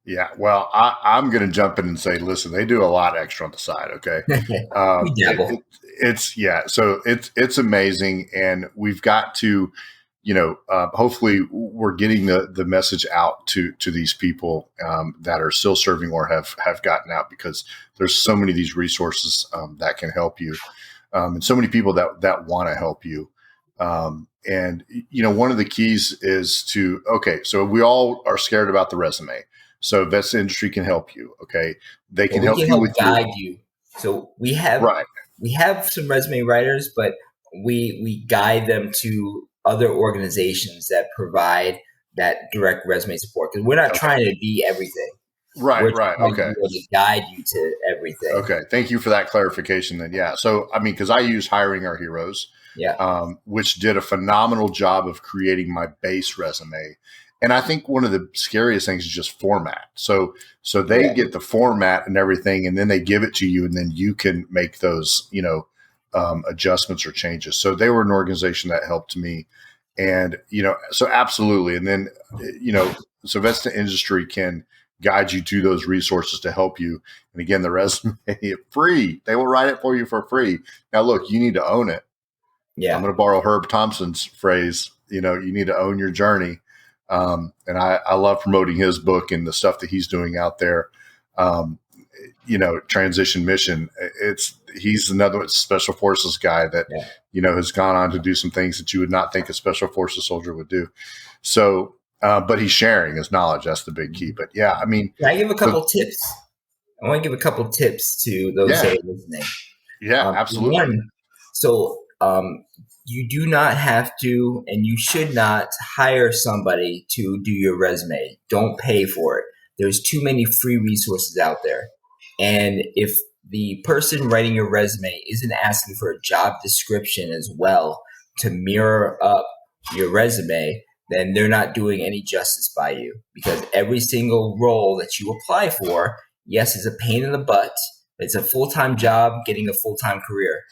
Yeah, well, I'm going to jump in and say, listen, they do a lot extra on the side. Okay, We dabble. So it's amazing, and we've got to, hopefully we're getting the message out to these people that are still serving or have gotten out, because there's so many of these resources that can help you, and so many people that want to help you. And one of the keys is so we all are scared about the resume. So Vets Industry can help you. Okay, they can help you with guide you. So we have some resume writers, but we guide them to other organizations that provide that direct resume support, because we're not trying to be everything. Right. Okay. To guide you to everything. Okay. Thank you for that clarification. Then, yeah. So because I use Hiring Our Heroes, which did a phenomenal job of creating my base resume. And I think one of the scariest things is just format. So they get the format and everything, and then they give it to you, and then you can make those, adjustments or changes. So they were an organization that helped me, and so absolutely. And then so Vets Industry can guide you to those resources to help you. And again, the resume free. They will write it for you for free. Now, look, you need to own it. Yeah, I'm going to borrow Herb Thompson's phrase. You need to own your journey. And I love promoting his book and the stuff that he's doing out there. Transition Mission. He's another Special Forces guy that, has gone on to do some things that you would not think a Special Forces soldier would do. So, but he's sharing his knowledge. That's the big key. But yeah, can I give a couple tips? I want to give a couple tips to those that are listening. Yeah, absolutely. One, you do not have to, and you should not hire somebody to do your resume. Don't pay for it. There's too many free resources out there. And if the person writing your resume isn't asking for a job description as well to mirror up your resume, then they're not doing any justice by you, because every single role that you apply for, yes, is a pain in the butt. It's a full-time job getting a full-time career.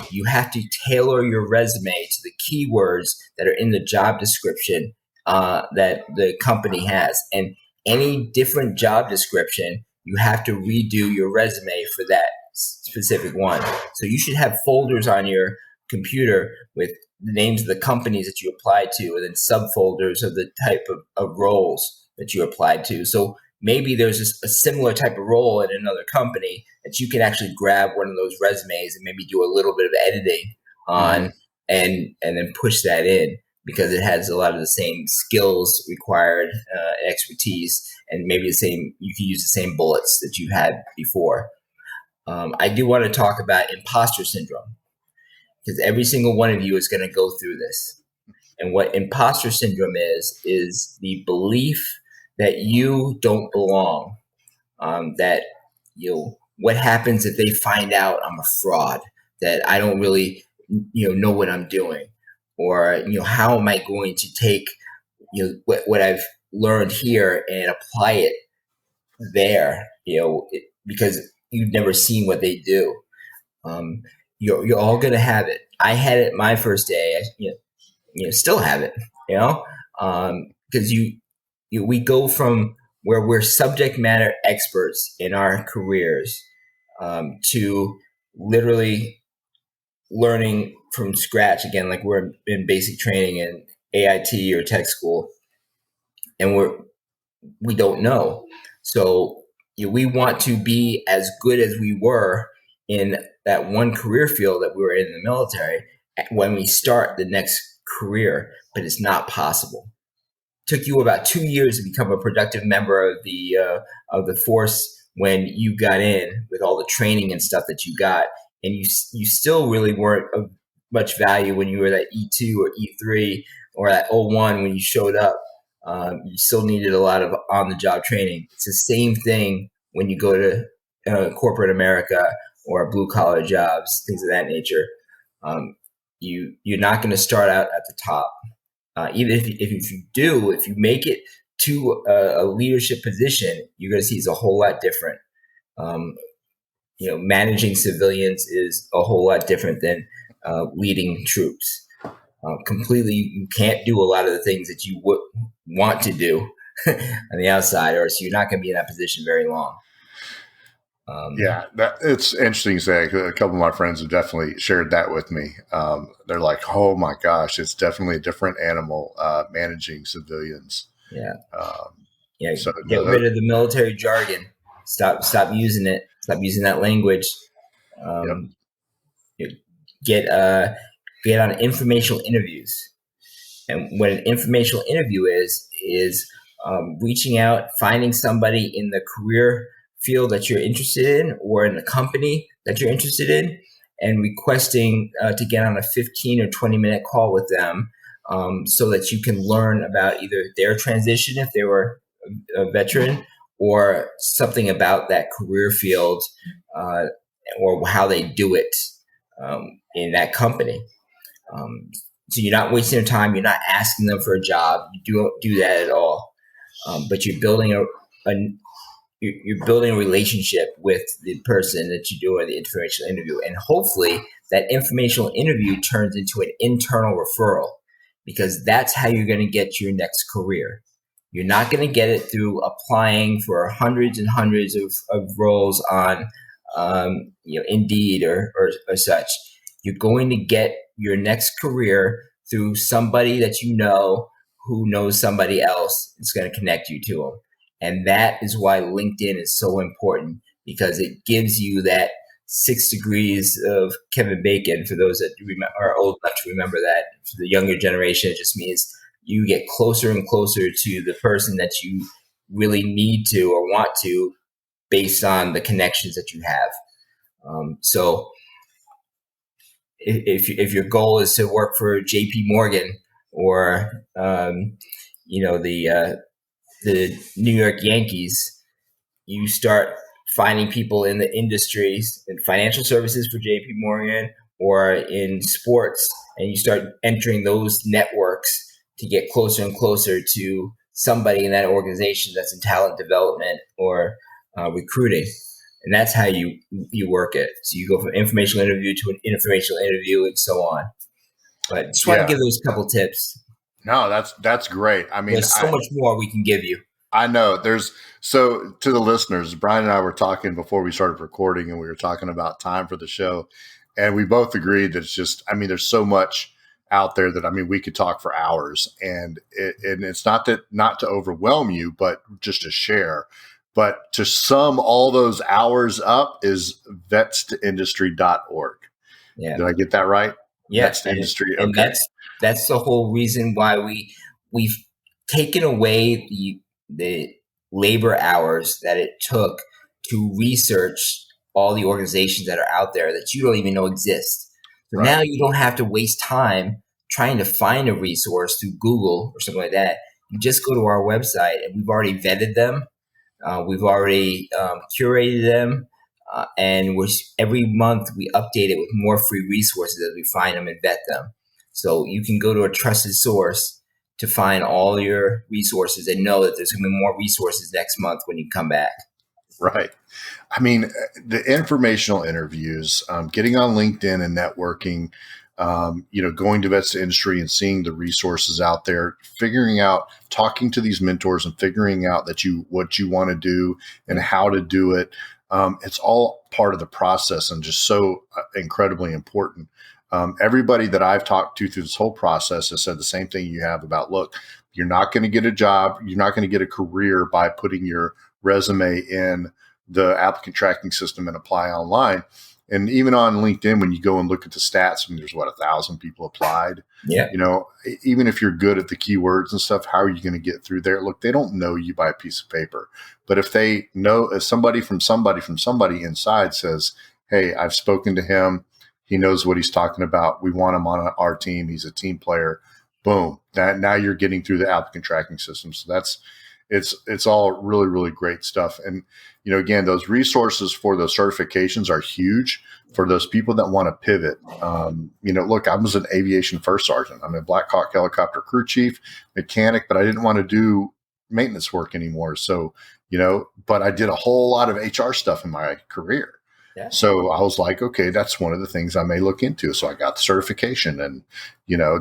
You have to tailor your resume to the keywords that are in the job description that the company has. And any different job description, you have to redo your resume for that specific one. So you should have folders on your computer with the names of the companies that you applied to, and then subfolders of the type of roles that you applied to. So maybe there's a similar type of role in another company that you can actually grab one of those resumes and maybe do a little bit of editing on and then push that in, because it has a lot of the same skills required, expertise, and maybe you can use the same bullets that you had before. I do want to talk about imposter syndrome, because every single one of you is going to go through this. And what imposter syndrome is the belief that you don't belong, that what happens if they find out I'm a fraud, that I don't really know what I'm doing, or how am I going to take what I've learned here and apply it there, because you've never seen what they do. You're all going to have it. I had it my first day. I still have it, because we go from where we're subject matter experts in our careers to literally learning from scratch again, like we're in basic training in AIT or tech school, and we don't know. So we want to be as good as we were in that one career field that we were in the military when we start the next career, but it's not possible. It took you about 2 years to become a productive member of the force when you got in with all the training and stuff that you got, and you still really weren't of much value when you were at E2 or E3 or at O1 when you showed up. You still needed a lot of on-the-job training. It's the same thing when you go to corporate America or blue-collar jobs, things of that nature. You're not going to start out at the top. Even if you do, if you make it to a leadership position, you're going to see it's a whole lot different. Managing civilians is a whole lot different than leading troops. Completely, you can't do a lot of the things that you would want to do on the outside, or so you're not going to be in that position very long. It's interesting to say. A couple of my friends have definitely shared that with me. They're like, "Oh my gosh, it's definitely a different animal managing civilians." Yeah, So get rid of the military jargon. Stop using it. Stop using that language. Get on informational interviews. And what an informational interview is reaching out, finding somebody in the career field that you're interested in or in the company that you're interested in, and requesting to get on a 15 or 20-minute call with them so that you can learn about either their transition if they were a veteran or something about that career field or how they do it in that company. So you're not wasting their time. You're not asking them for a job. You don't do that at all. But you're building you're building a relationship with the person that you're doing the informational interview, and hopefully that informational interview turns into an internal referral, because that's how you're going to get your next career. You're not going to get it through applying for hundreds and hundreds of roles on Indeed or such. You're going to get your next career through somebody that you know who knows somebody else is going to connect you to them. And that is why LinkedIn is so important, because it gives you that 6 degrees of Kevin Bacon. For those that are old enough to remember that. For the younger generation, it just means you get closer and closer to the person that you really need to or want to based on the connections that you have. So if your goal is to work for JP Morgan or the New York Yankees, you start finding people in the industries, in financial services for JP Morgan or in sports, and you start entering those networks to get closer and closer to somebody in that organization that's in talent development or recruiting. And that's how you work it. So you go from informational interview to an informational interview and so on. But just want to give those couple tips. No, that's great. I mean, there's so much more we can give you. I know so to the listeners, Brian and I were talking before we started recording, and we were talking about time for the show, and we both agreed that it's just, I mean, there's so much out there that, I mean, we could talk for hours, and it's not to overwhelm you, but just to share. But to sum all those hours up is vetstoindustry.org. Yeah. Did I get that right? Yeah. Vets to Industry. And that's the whole reason why we've taken away the labor hours that it took to research all the organizations that are out there that you don't even know exist. So now you don't have to waste time trying to find a resource through Google or something like that. You just go to our website, and we've already vetted them. We've already curated them, and every month we update it with more free resources as we find them and vet them. So you can go to a trusted source to find all your resources and know that there's going to be more resources next month when you come back. Right. I mean, the informational interviews, getting on LinkedIn and networking, going to Vets to Industry and seeing the resources out there, figuring out, talking to these mentors and figuring out what you want to do and how to do it. It's all part of the process and just so incredibly important. Everybody that I've talked to through this whole process has said the same thing you have about, look, you're not going to get a job. You're not going to get a career by putting your resume in the applicant tracking system and apply online. And even on LinkedIn, when you go and look at the stats, I mean, there's 1,000 people applied. Yeah. Even if you're good at the keywords and stuff, how are you going to get through there? Look, they don't know you by a piece of paper, but if they know, if somebody from somebody inside says, "Hey, I've spoken to him. He knows what he's talking about. We want him on our team. He's a team player." Boom. Now you're getting through the applicant tracking system. So it's all really, really great stuff. And, again, those resources for those certifications are huge for those people that want to pivot. Look, I was an aviation first sergeant. I'm a Black Hawk helicopter crew chief, mechanic, but I didn't want to do maintenance work anymore. So, but I did a whole lot of HR stuff in my career. Yeah. So I was like, okay, that's one of the things I may look into. So I got the certification, and,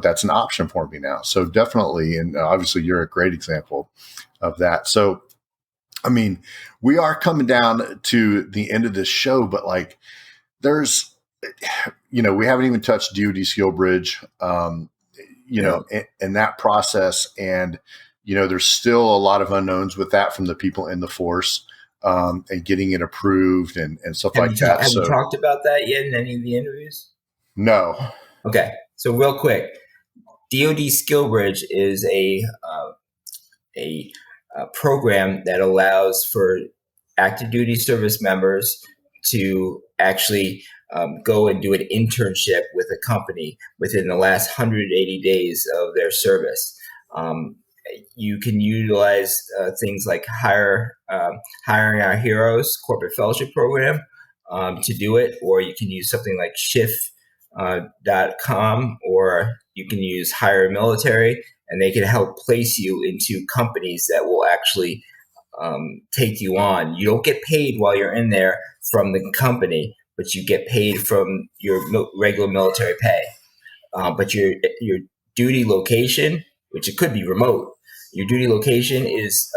that's an option for me now. So definitely, and obviously you're a great example of that. So, I mean, we are coming down to the end of this show, but like there's, we haven't even touched DoD Skill Bridge, and that process. And, there's still a lot of unknowns with that from the people in the force. And getting it approved and stuff like that. Have you talked about that yet in any of the interviews? No. Okay. So real quick, DoD Skill Bridge is a program that allows for active duty service members to actually go and do an internship with a company within the last 180 days of their service. You can utilize things like Hiring Our Heroes corporate fellowship program to do it, or you can use something like shift.com, or you can use Hire Military, and they can help place you into companies that will actually take you on. You don't get paid while you're in there from the company, but you get paid from your regular military pay. But your duty location, which it could be remote, your duty location is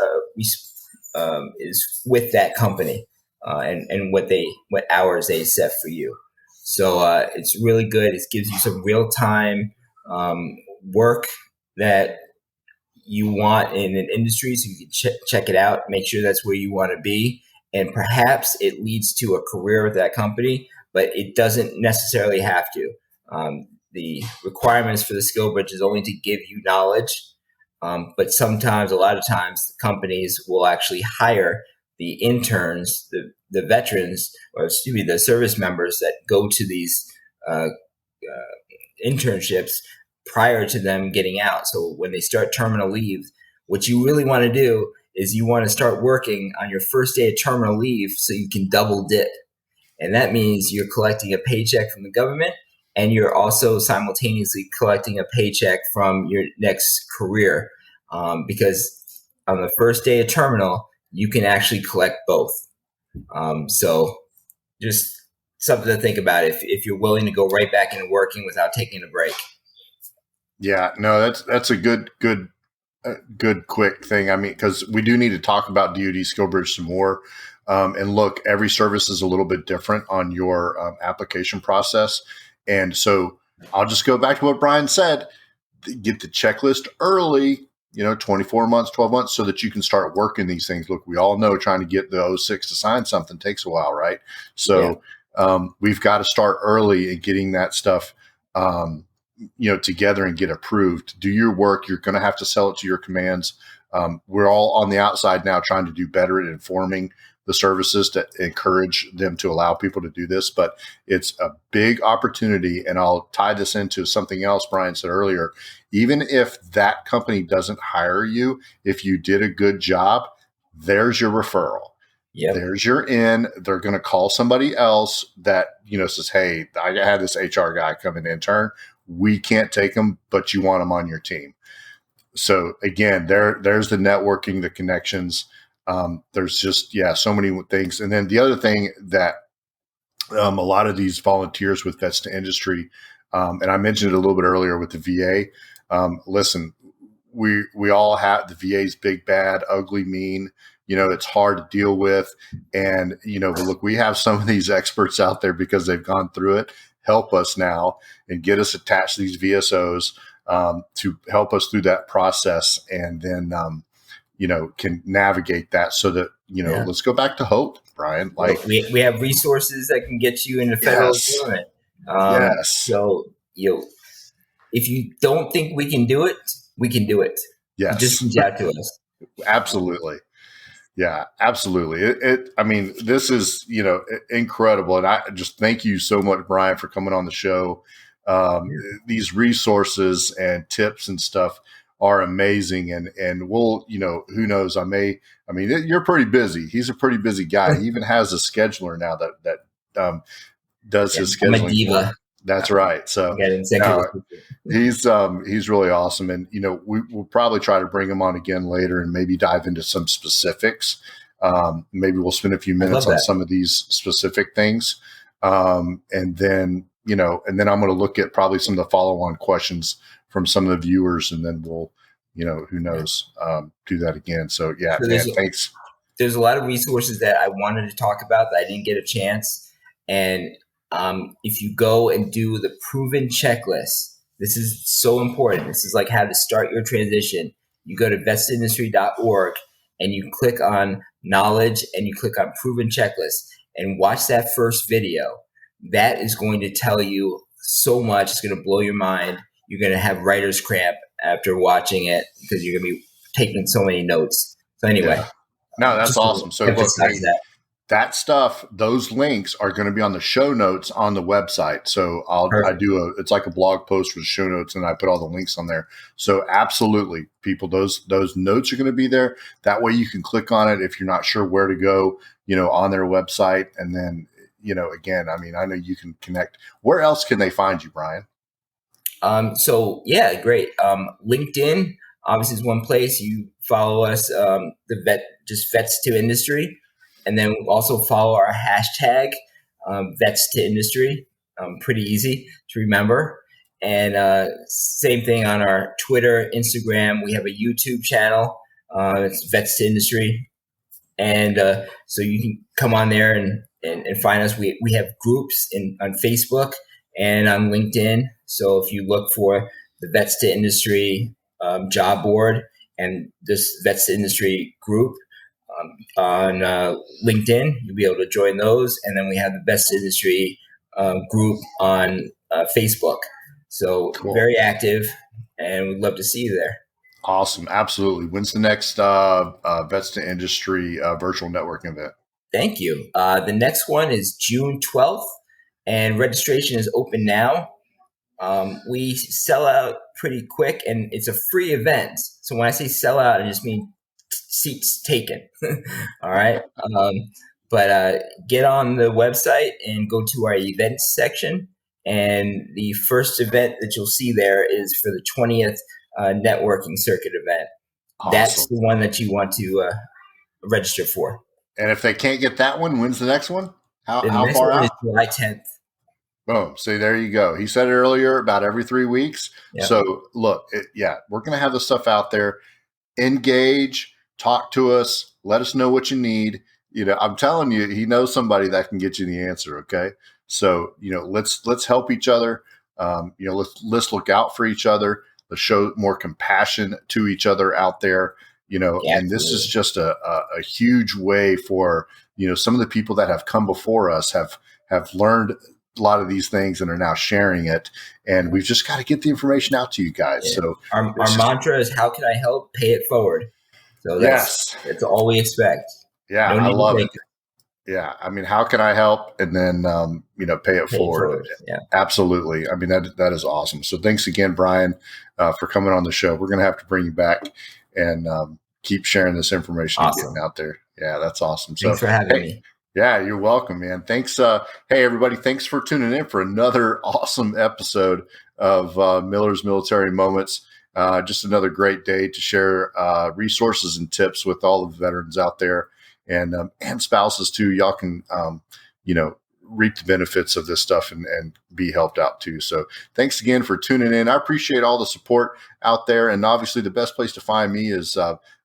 with that company and what hours they set for you. So it's really good. It gives you some real time work that you want in an industry, so you can check it out, make sure that's where you want to be, and perhaps it leads to a career with that company, but it doesn't necessarily have to. The requirements for the Skill Bridge is only to give you knowledge. But sometimes, a lot of times, companies will actually hire the interns, the veterans, or the service members that go to these internships prior to them getting out. So when they start terminal leave, what you really want to do is you want to start working on your first day of terminal leave so you can double dip. And that means you're collecting a paycheck from the government, and you're also simultaneously collecting a paycheck from your next career. Because on the first day of terminal, you can actually collect both. So just something to think about if you're willing to go right back into working without taking a break. Yeah, no, that's a good quick thing. I mean, because we do need to talk about DoD Skill Bridge some more. And look, every service is a little bit different on your application process. And so I'll just go back to what Brian said. Get the checklist early, 24 months, 12 months, so that you can start working these things. Look, we all know trying to get the 06 to sign something takes a while, right? So we've got to start early in getting that stuff, together and get approved. Do your work. You're going to have to sell it to your commands. We're all on the outside now trying to do better at informing the services to encourage them to allow people to do this, but it's a big opportunity. And I'll tie this into something else Brian said earlier. Even if that company doesn't hire you, if you did a good job, there's your referral. Yep. There's your in. They're going to call somebody else that, says, hey, I had this HR guy come in intern. We can't take him, but you want him on your team. So again, there's the networking, the connections. There's just, so many things. And then the other thing that a lot of these volunteers with Vets to Industry, and I mentioned it a little bit earlier with the VA. Listen, we all have the VA's big, bad, ugly, mean. It's hard to deal with. And, but look, we have some of these experts out there because they've gone through it. Help us now and get us attached to these VSOs to help us through that process. And then, can navigate that so that Yeah. let's go back to hope, Brian. Like, we have resources that can get you into federal yes, government. yes, So if you don't think we can do it, we can do it. You just yes, reach out to us. absolutely. Yeah, absolutely. I mean, this is, incredible. And I just thank you so much, Brian, for coming on the show. These resources and tips and stuff are amazing. And we'll, who knows, you're pretty busy. He's a pretty busy guy. He even has a scheduler now that does his I'm a scheduling for him. diva. That's right. So he's really awesome. And, we'll probably try to bring him on again later and maybe dive into some specifics. Maybe we'll spend a few minutes on some of these specific things. And then I'm going to look at probably some of the follow-on questions from some of the viewers, and then we'll, who knows, do that again. So yeah, so man, thanks. There's a lot of resources that I wanted to talk about that I didn't get a chance. And if you go and do the proven checklist, this is so important. This is like how to start your transition. You go to vetstindustry.org and you click on knowledge and you click on proven checklist and watch that first video. That is going to tell you so much. It's going to blow your mind. You're going to have writer's cramp after watching it because you're going to be taking so many notes. So anyway. Yeah. No, that's awesome. So look, that stuff, those links are going to be on the show notes on the website. So it's like a blog post with show notes and I put all the links on there. So absolutely, people, those notes are going to be there. That way you can click on it if you're not sure where to go, on their website. And then, again, I know you can connect. Where else can they find you, Brian? So yeah, great. LinkedIn obviously is one place. You follow us, just Vets to Industry. And then also follow our hashtag, Vets to Industry. Pretty easy to remember. And same thing on our Twitter, Instagram. We have a YouTube channel. It's Vets to Industry. And so you can come on there and find us. We have groups on Facebook and on LinkedIn. So if you look for the Vets to Industry job board and this Vets to Industry group, on LinkedIn, you'll be able to join those. And then we have the Best Industry group on Facebook. So cool. Very active, and we'd love to see you there. Awesome. Absolutely. When's the next Vets to Industry virtual networking event? Thank you. The next one is June 12th, and registration is open now. We sell out pretty quick, and it's a free event. So when I say sell out, I just mean seats taken. All right. But get on the website and go to our events section. And the first event that you'll see there is for the 20th networking circuit event. Awesome. That's the one that you want to register for. And if they can't get that one, when's the next one? How far out? Is July 10th. Boom. See, there you go. He said it earlier, about every 3 weeks. Yep. So look, we're going to have the stuff out there. Engage. Talk to us. Let us know what you need. I'm telling you, he knows somebody that can get you the answer. Okay. So, let's help each other. Let's look out for each other. Let's show more compassion to each other out there, and this is just a huge way for, some of the people that have come before us have learned a lot of these things and are now sharing it. And we've just got to get the information out to you guys. Yeah. So our mantra is, how can I help? Pay it forward. So that's all we expect. Yeah, I love it. Yeah, how can I help? And then, pay it forward. Yeah, absolutely. That is awesome. So thanks again, Brian, for coming on the show. We're going to have to bring you back and keep sharing this information and getting out there. Yeah, that's awesome. Thanks for having me. Yeah, you're welcome, man. Thanks. Hey, everybody. Thanks for tuning in for another awesome episode of Miller's Military Moments. Just another great day to share resources and tips with all of the veterans out there, and spouses too. Y'all can, reap the benefits of this stuff and be helped out too. So thanks again for tuning in. I appreciate all the support out there. And obviously the best place to find me is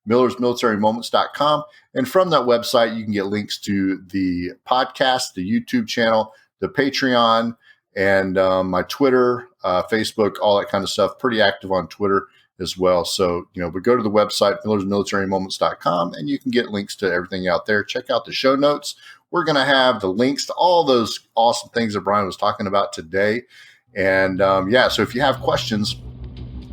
millersmilitarymoments.com. And from that website, you can get links to the podcast, the YouTube channel, the Patreon, and my Twitter, Facebook, all that kind of stuff. Pretty active on Twitter as well. So, but go to the website, millersmilitarymoments.com, and you can get links to everything out there. Check out the show notes. We're going to have the links to all those awesome things that Brian was talking about today. And so if you have questions,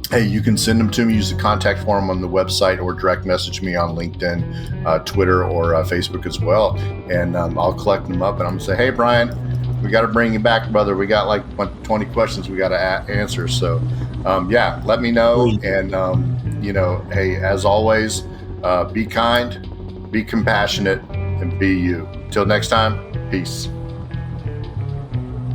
hey, you can send them to me. Use the contact form on the website or direct message me on LinkedIn, Twitter, or Facebook as well. And I'll collect them up and I'm going to say, hey, Brian, we got to bring you back, brother. We got like 20 questions we got to answer. So, let me know. And, hey, as always, be kind, be compassionate, and be you. Till next time, peace.